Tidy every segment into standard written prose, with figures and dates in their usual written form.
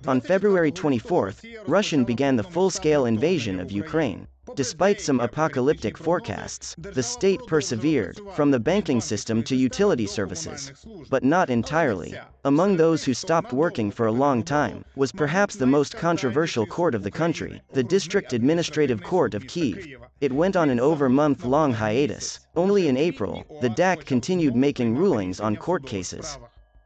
On February 24, Russia began the full-scale invasion of Ukraine. Despite some apocalyptic forecasts, the state persevered, from the banking system to utility services. But not entirely. Among those who stopped working for a long time, was perhaps the most controversial court of the country, the District Administrative Court of Kyiv. It went on an over-month-long hiatus. Only in April, the DACK continued making rulings on court cases.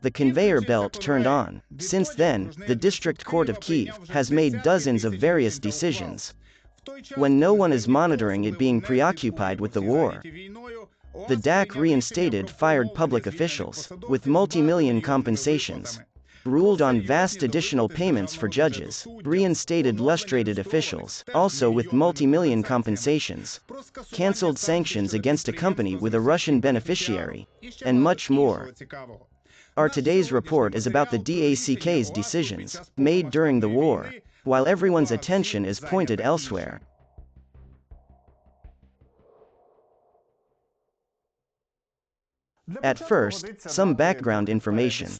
The conveyor belt turned on. Since then, the District Court of Kyiv has made dozens of various decisions. When no one is monitoring it being preoccupied with the war. The DACK reinstated fired public officials, with multi-million compensations. Ruled on vast additional payments for judges, reinstated lustrated officials, also with multi-million compensations. Cancelled sanctions against a company with a Russian beneficiary. And much more. Our today's report is about the DACK's decisions, made during the war, while everyone's attention is pointed elsewhere. At first, some background information.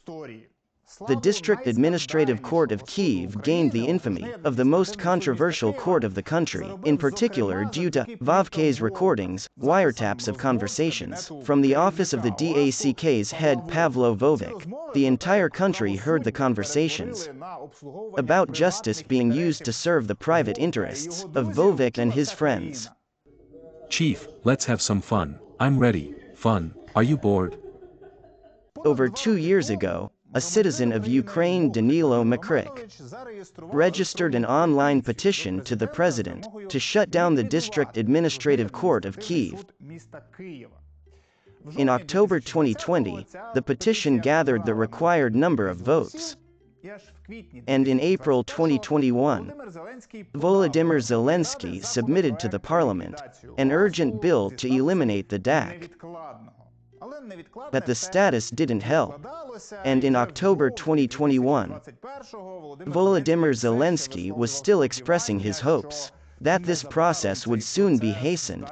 The District Administrative Court of Kyiv gained the infamy of the most controversial court of the country, in particular due to VAVK's recordings, wiretaps of conversations, from the office of the DACK's head Pavlo Vovik. The entire country heard the conversations about justice being used to serve the private interests of Vovik and his friends. Chief, let's have some fun. I'm ready. Fun. Are you bored? Over 2 years ago, a citizen of Ukraine, Danylo Mokryk, registered an online petition to the president to shut down the District Administrative Court of Kyiv. In October 2020, the petition gathered the required number of votes. And in April 2021, Volodymyr Zelensky submitted to the parliament an urgent bill to eliminate the DACK. But the status didn't help. And in October 2021, Volodymyr Zelensky was still expressing his hopes that this process would soon be hastened.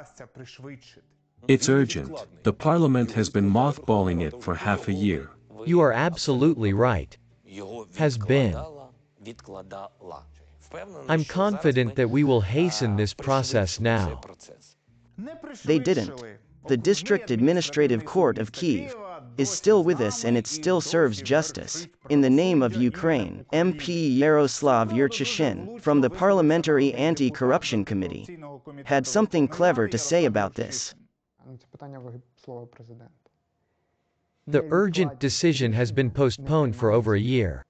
It's urgent. The parliament has been mothballing it for half a year. You are absolutely right. Has been. I'm confident that we will hasten this process now. They didn't. The District Administrative Court of Kyiv is still with us and it still serves justice. In the name of Ukraine, MP Yaroslav Yurchyshin, from the Parliamentary Anti-Corruption Committee, had something clever to say about this. The urgent decision has been postponed for over a year.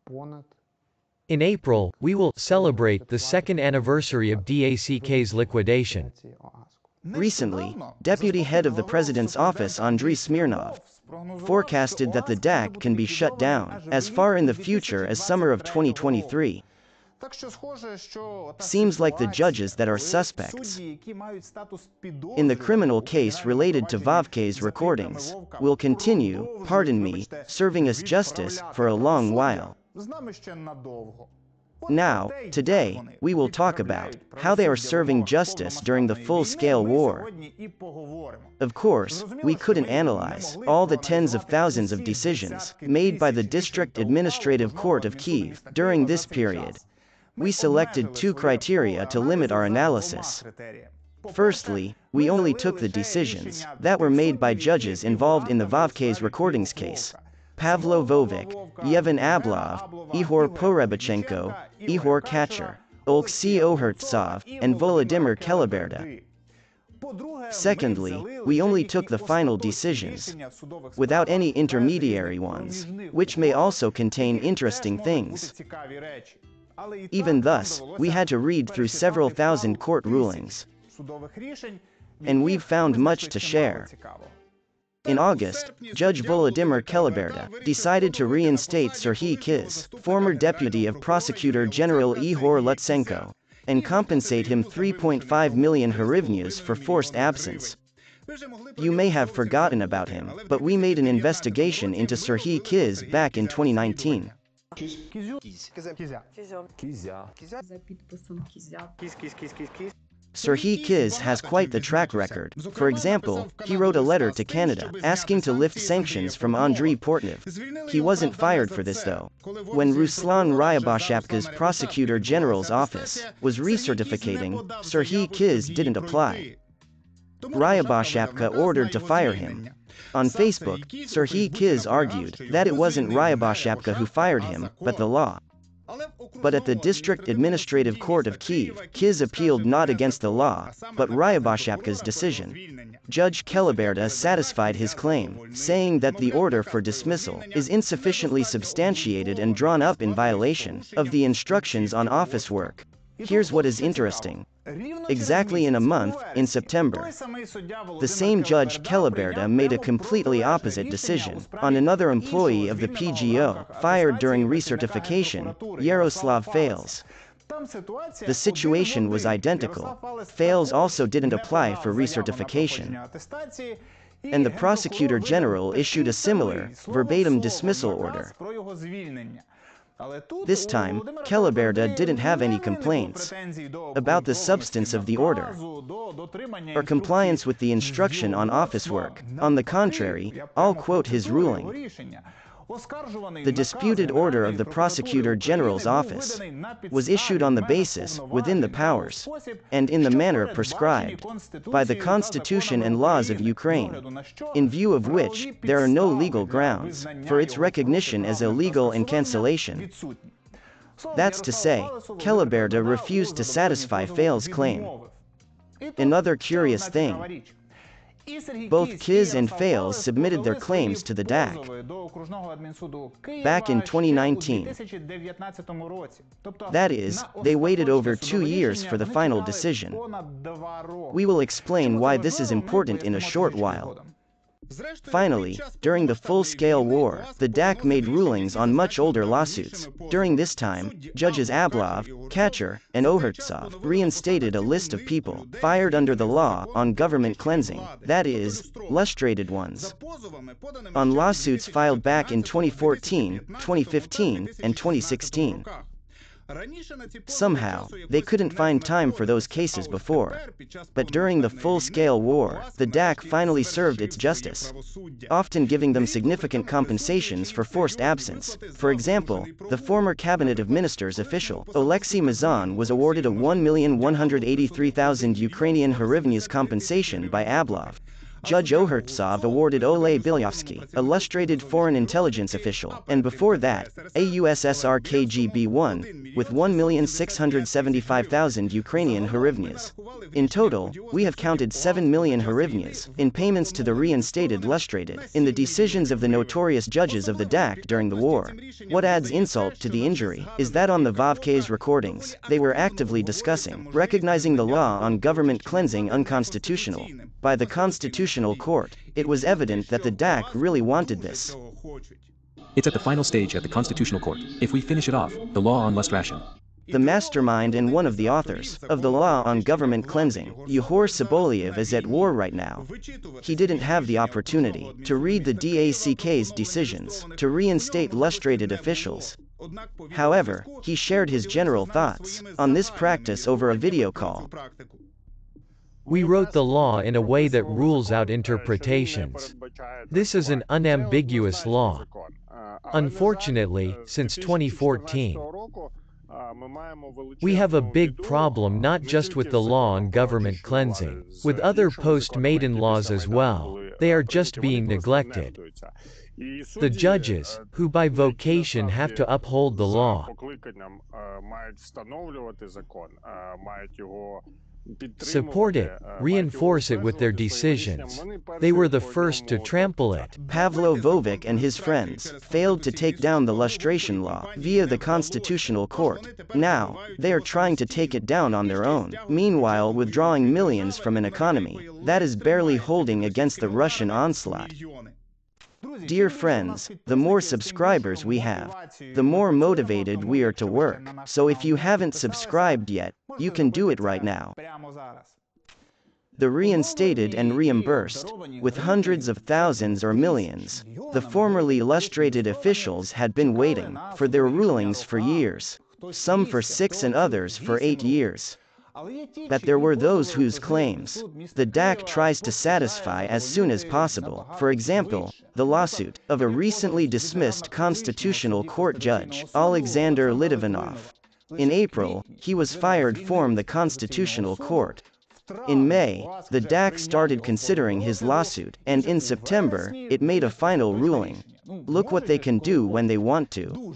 In April, we will celebrate the second anniversary of DACK's liquidation. Recently, Deputy Head of the President's Office Andriy Smirnov forecasted that the DACK can be shut down as far in the future as summer of 2023. Seems like the judges that are suspects in the criminal case related to VAVK's recordings will continue, pardon me, serving us justice for a long while. Now, today, we will talk about how they are serving justice during the full-scale war. Of course, we couldn't analyze all the tens of thousands of decisions made by the District Administrative Court of Kyiv during this period. We selected 2 criteria to limit our analysis. Firstly, we only took the decisions that were made by judges involved in the VAVK's recordings case. Pavlo Vovik, Yevhen Ablov, Ihor Porebachenko, Ihor Kacher, Oleksiy Ohertsov, and Volodymyr Keliberda. Secondly, we only took the final decisions, without any intermediary ones, which may also contain interesting things. Even thus, we had to read through several thousand court rulings. And we've found much to share. In August, Judge Volodymyr Keliberda decided to reinstate Serhiy Kiz, former deputy of Prosecutor General Ihor Lutsenko, and compensate him 3.5 million hryvnias for forced absence. You may have forgotten about him, but we made an investigation into Serhiy Kiz back in 2019. Serhiy Kiz has quite the track record. For example, he wrote a letter to Canada, asking to lift sanctions from Andriy Portnev. He wasn't fired for this though. When Ruslan Ryabashapka's Prosecutor General's office was recertificating, Serhiy Kiz didn't apply. Ryabashapka ordered to fire him. On Facebook, Serhiy Kiz argued that it wasn't Ryabashapka who fired him, but the law. But at the District Administrative Court of Kyiv, Kiz appealed not against the law, but Ryabashapka's decision. Judge KGBist satisfied his claim, saying that the order for dismissal is insufficiently substantiated and drawn up in violation of the instructions on office work. Here's what is interesting. Exactly in a month, in September, the same Judge KGBist made a completely opposite decision on another employee of the PGO, fired during recertification, Yaroslav Fales. The situation was identical. Fales also didn't apply for recertification. And the Prosecutor General issued a similar, verbatim dismissal order. This time, KGBist didn't have any complaints about the substance of the order or compliance with the instruction on office work. On the contrary, I'll quote his ruling. The disputed order of the Prosecutor General's office was issued on the basis, within the powers, and in the manner prescribed by the Constitution and laws of Ukraine, in view of which there are no legal grounds for its recognition as illegal and cancellation. That's to say, KGBist refused to satisfy Fales' claim. Another curious thing. Both Kiz and Fales submitted their claims to the DACK back in 2019. That is, they waited over 2 years for the final decision. We will explain why this is important in a short while. Finally, during the full-scale war, the DACK made rulings on much older lawsuits. During this time, Judges Ablov, Kacher, and Ohertsov reinstated a list of people fired under the law on government cleansing, that is, lustrated ones, on lawsuits filed back in 2014, 2015, and 2016. Somehow, they couldn't find time for those cases before. But during the full-scale war, the DACK finally served its justice, often giving them significant compensations for forced absence. For example, the former Cabinet of Ministers official, Oleksiy Mazan, was awarded a 1,183,000 Ukrainian hryvnias compensation by Ablov. Judge Ohertsov awarded Oleh Bilyovsky, a lustrated foreign intelligence official, and before that, AUSSR KGB-1, with 1,675,000 Ukrainian hryvnias. In total, we have counted 7 million hryvnias in payments to the reinstated lustrated in the decisions of the notorious judges of the DACK during the war. What adds insult to the injury is that on the Vovk's recordings, they were actively discussing recognizing the law on government cleansing unconstitutional by the Constitutional Court. It was evident that the DACK really wanted this. It's at the final stage at the Constitutional Court. If we finish it off, the law on lustration. The mastermind and one of the authors of the law on government cleansing, Yehor Sobolyev, is at war right now. He didn't have the opportunity to read the DACK's decisions to reinstate lustrated officials. However, he shared his general thoughts on this practice over a video call. We wrote the law in a way that rules out interpretations. This is an unambiguous law. Unfortunately, since 2014, we have a big problem not just with the law on government cleansing, with other post-Maidan laws as well. They are just being neglected. The judges, who by vocation have to uphold the law, support it, reinforce it with their decisions. They were the first to trample it. Pavlo Vovic and his friends failed to take down the lustration law via the Constitutional Court. Now, they are trying to take it down on their own, meanwhile withdrawing millions from an economy that is barely holding against the Russian onslaught. Dear friends, the more subscribers we have, the more motivated we are to work. So if you haven't subscribed yet, you can do it right now. The reinstated and reimbursed, with hundreds of thousands or millions, the formerly lustrated officials had been waiting for their rulings for years, some for 6 and others for 8 years. That there were those whose claims the DACK tries to satisfy as soon as possible, for example, the lawsuit of a recently dismissed Constitutional Court judge, Alexander Litvinov. In April, he was fired from the Constitutional Court. In May, the DACK started considering his lawsuit, and in September, it made a final ruling. Look what they can do when they want to.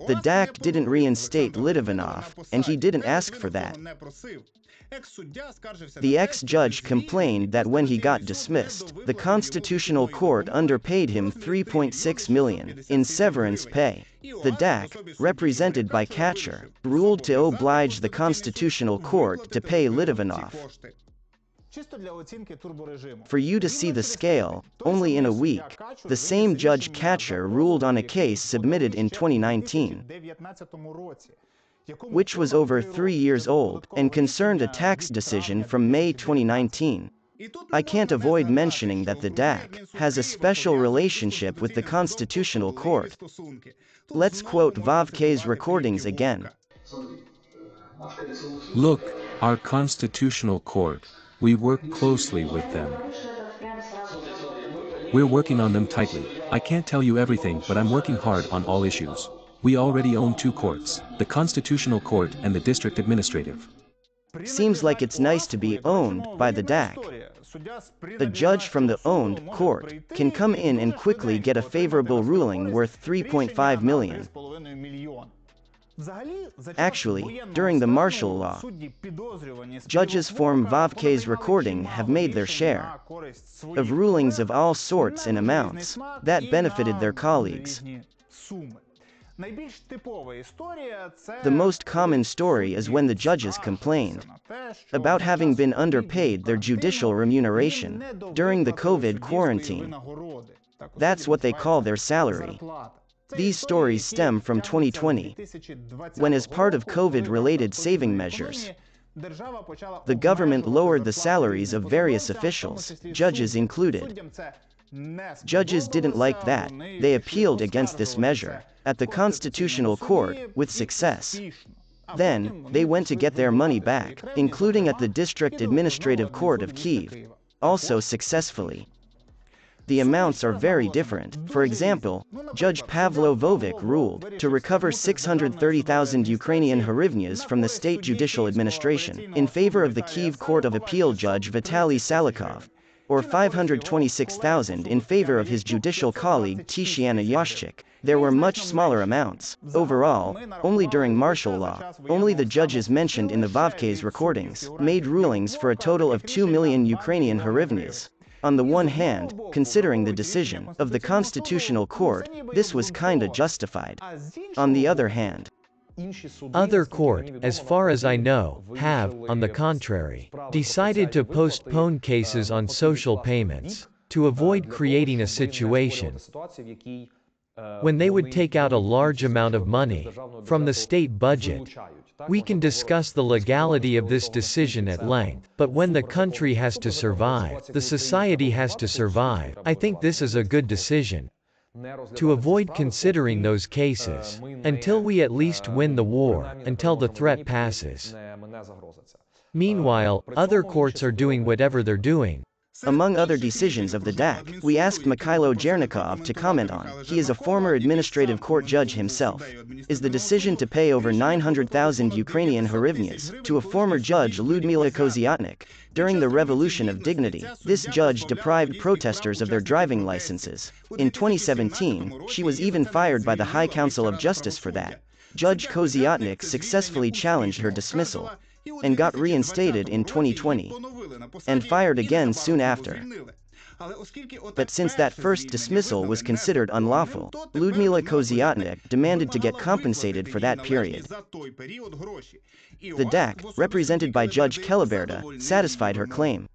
The DACK didn't reinstate Litvinov, and he didn't ask for that. The ex-judge complained that when he got dismissed, the Constitutional Court underpaid him $3.6 million in severance pay. The DACK, represented by Catcher, ruled to oblige the Constitutional Court to pay Litvinov. For you to see the scale, only in a week, the same Judge Catcher ruled on a case submitted in 2019, which was over 3 years old, and concerned a tax decision from May 2019. I can't avoid mentioning that the DACK has a special relationship with the Constitutional Court. Let's quote Vavke's recordings again. Look, our Constitutional Court, we work closely with them. We're working on them tightly. I can't tell you everything, but I'm working hard on all issues. We already own 2 courts, the Constitutional Court and the District Administrative. Seems like it's nice to be owned by the DACK. A judge from the owned court can come in and quickly get a favorable ruling worth $3.5 million. Actually, during the martial law, judges from Vavke's recording have made their share of rulings of all sorts and amounts that benefited their colleagues. The most common story is when the judges complained about having been underpaid their judicial remuneration during the COVID quarantine. That's what they call their salary. These stories stem from 2020, when as part of COVID-related saving measures, the government lowered the salaries of various officials, judges included. Judges didn't like that. They appealed against this measure at the Constitutional Court, with success. Then, they went to get their money back, including at the District Administrative Court of Kyiv, also successfully. The amounts are very different. For example, Judge Pavlo Vovik ruled to recover 630,000 Ukrainian hryvnias from the State Judicial Administration in favor of the Kyiv Court of Appeal Judge Vitaly Salikov, or 526,000 in favor of his judicial colleague Tatiana Yashchik. There were much smaller amounts. Overall, only during martial law, only the judges mentioned in the Vavke's recordings made rulings for a total of 2 million Ukrainian hryvnias. On the one hand, considering the decision of the Constitutional Court, this was kinda justified. On the other hand, other court, as far as I know, have, on the contrary, decided to postpone cases on social payments, to avoid creating a situation when they would take out a large amount of money from the state budget. We can discuss the legality of this decision at length, but when the country has to survive, the society has to survive, I think this is a good decision. To avoid considering those cases, until we at least win the war, until the threat passes. Meanwhile, other courts are doing whatever they're doing. Among other decisions of the DACK, we asked Mikhailo Chernikov to comment on. He is a former administrative court judge himself. Is the decision to pay over 900,000 Ukrainian hryvnias to a former judge Ludmila Koziotnik during the Revolution of Dignity. This judge deprived protesters of their driving licenses. In 2017, she was even fired by the High Council of Justice for that. Judge Koziotnik successfully challenged her dismissal and got reinstated in 2020, and fired again soon after. But since that first dismissal was considered unlawful, Ludmila Koziotnik demanded to get compensated for that period. The DACK, represented by Judge Keliberda, satisfied her claim.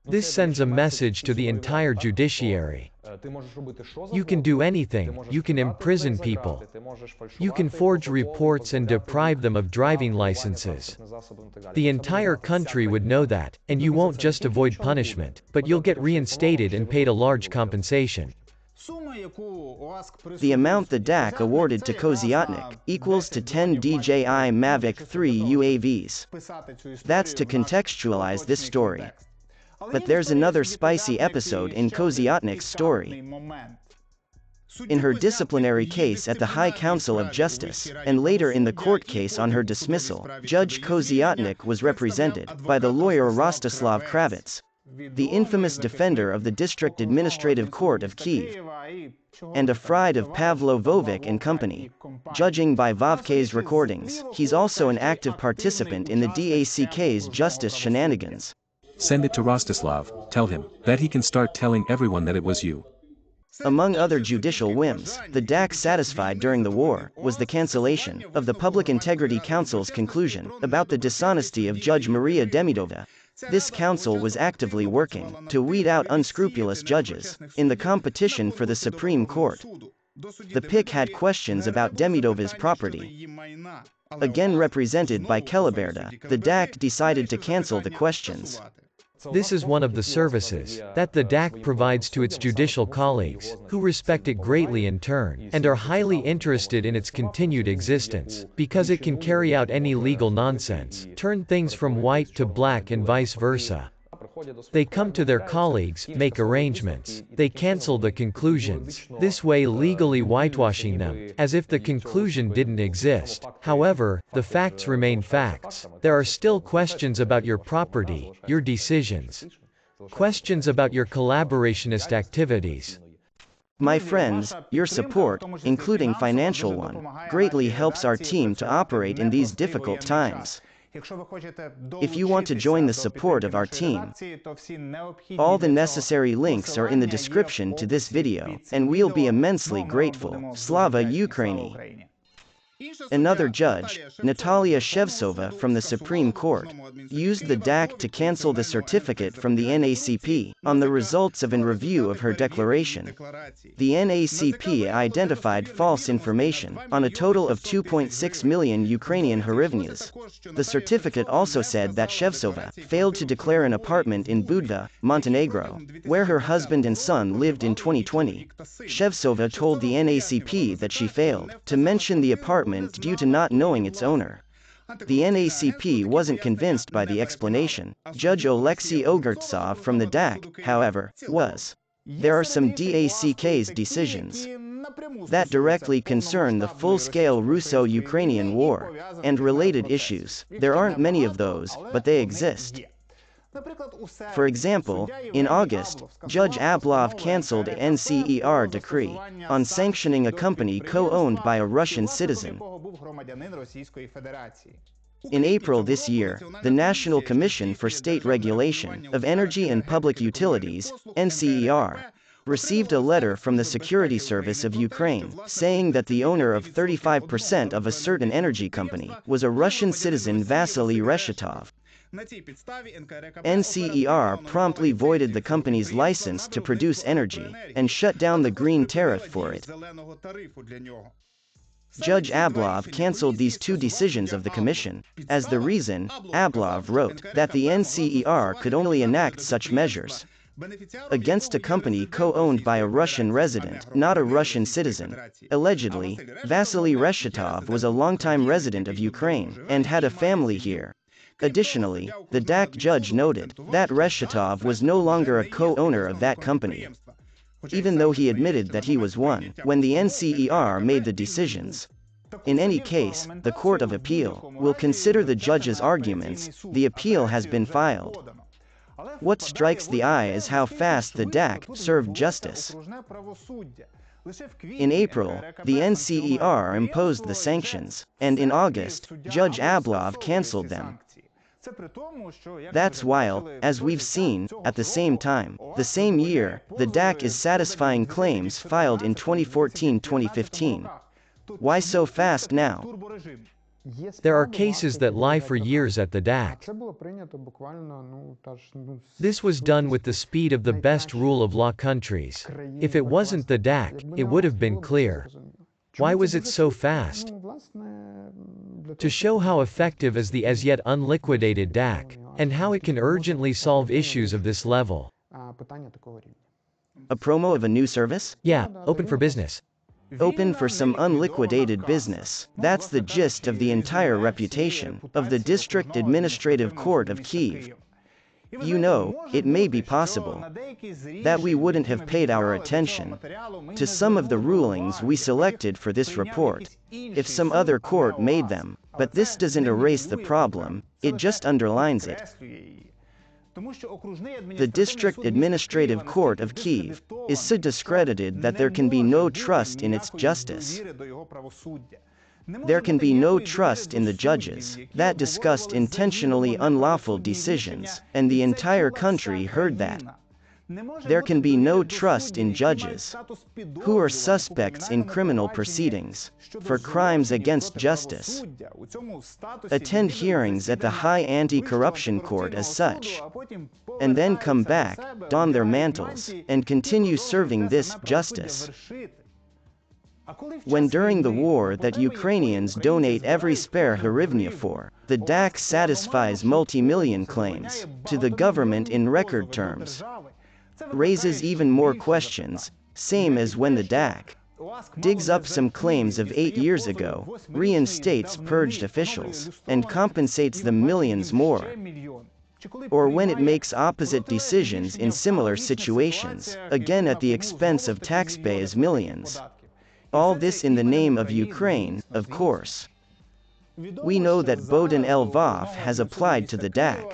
This sends a message to the entire judiciary. You can do anything, you can imprison people. You can forge reports and deprive them of driving licenses. The entire country would know that, and you won't just avoid punishment, but you'll get reinstated and paid a large compensation. The amount the DACK awarded to Koziotnik equals to 10 DJI Mavic 3 UAVs. That's to contextualize this story. But there's another spicy episode in Koziotnik's story. In her disciplinary case at the High Council of Justice, and later in the court case on her dismissal, Judge Koziotnik was represented by the lawyer Rostislav Kravets, the infamous defender of the District Administrative Court of Kyiv, and a friend of Pavlo Vovic and company. Judging by Vovk's recordings, he's also an active participant in the DACK's justice shenanigans. Send it to Rostislav, tell him that he can start telling everyone that it was you. Among other judicial whims, the DACK satisfied during the war was the cancellation of the Public Integrity Council's conclusion about the dishonesty of Judge Maria Demidova. This council was actively working to weed out unscrupulous judges in the competition for the Supreme Court. The PIC had questions about Demidova's property. Again represented by Keliberda, the DACK decided to cancel the questions. This is one of the services that the DACK provides to its judicial colleagues, who respect it greatly in turn, and are highly interested in its continued existence, because it can carry out any legal nonsense, turn things from white to black and vice versa. They come to their colleagues, make arrangements. They cancel the conclusions, this way legally whitewashing them, as if the conclusion didn't exist. However, the facts remain facts. There are still questions about your property, your decisions. Questions about your collaborationist activities. My friends, your support, including financial one, greatly helps our team to operate in these difficult times. If you want to join the support of our team, all the necessary links are in the description to this video, and we'll be immensely grateful. Slava Ukraini. Another judge, Natalia Shevtsova from the Supreme Court, used the DACK to cancel the certificate from the NACP on the results of a review of her declaration. The NACP identified false information on a total of 2.6 million Ukrainian hryvnias. The certificate also said that Shevtsova failed to declare an apartment in Budva, Montenegro, where her husband and son lived in 2020. Shevtsova told the NACP that she failed to mention the apartment due to not knowing its owner. The NACP wasn't convinced by the explanation. Judge Oleksiy Ogurtsov from the DACK, however, was. There are some DACK's decisions that directly concern the full-scale Russo-Ukrainian war and related issues. There aren't many of those, but they exist. For example, in August, Judge Ablov cancelled a NCER decree on sanctioning a company co-owned by a Russian citizen. In April this year, the National Commission for State Regulation of Energy and Public Utilities, NCER, received a letter from the Security Service of Ukraine, saying that the owner of 35% of a certain energy company was a Russian citizen Vasily Reshetov. NCER promptly voided the company's license to produce energy, and shut down the green tariff for it. Judge Ablov cancelled these two decisions of the Commission. As the reason, Ablov wrote that the NCER could only enact such measures against a company co-owned by a Russian resident, not a Russian citizen. Allegedly, Vasily Reshetov was a longtime resident of Ukraine, and had a family here. Additionally, the DACK judge noted that Reshetov was no longer a co-owner of that company, even though he admitted that he was one when the NCER made the decisions. In any case, the Court of Appeal will consider the judge's arguments. The appeal has been filed. What strikes the eye is how fast the DACK served justice. In April, the NCER imposed the sanctions, and in August, Judge Ablov cancelled them. That's while, as we've seen, at the same time, the same year, the DACK is satisfying claims filed in 2014-2015. Why so fast now? There are cases that lie for years at the DACK. This was done with the speed of the best rule of law countries. If it wasn't the DACK, it would have been clear. Why was it so fast? To show how effective is the as yet unliquidated DACK, and how it can urgently solve issues of this level. A promo of a new service? Yeah, open for business. Open for some unliquidated business. That's the gist of the entire reputation of the District Administrative Court of Kyiv. You know, it may be possible that we wouldn't have paid our attention to some of the rulings we selected for this report if some other court made them, but this doesn't erase the problem, it just underlines it. The District Administrative Court of Kyiv is so discredited that there can be no trust in its justice. There can be no trust in the judges that discussed intentionally unlawful decisions, and the entire country heard that. There can be no trust in judges who are suspects in criminal proceedings for crimes against justice. Attend hearings at the High Anti-Corruption Court as such, and then come back, don their mantles, and continue serving this justice. When during the war that Ukrainians donate every spare hryvnia for, the DACK satisfies multi-million claims to the government in record terms. Raises even more questions, same as when the DACK digs up some claims of 8 years ago, reinstates purged officials, and compensates them millions more. Or when it makes opposite decisions in similar situations, again at the expense of taxpayers' millions. All this in the name of Ukraine, of course. We know that Bohdan Lvov has applied to the DACK.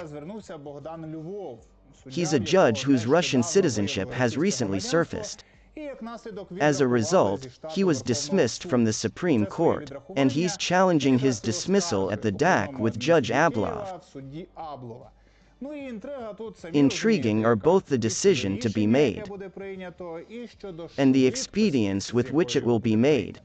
He's a judge whose Russian citizenship has recently surfaced. As a result, he was dismissed from the Supreme Court, and he's challenging his dismissal at the DACK with Judge Ablov. Intriguing are both the decision to be made and the expedience with which it will be made.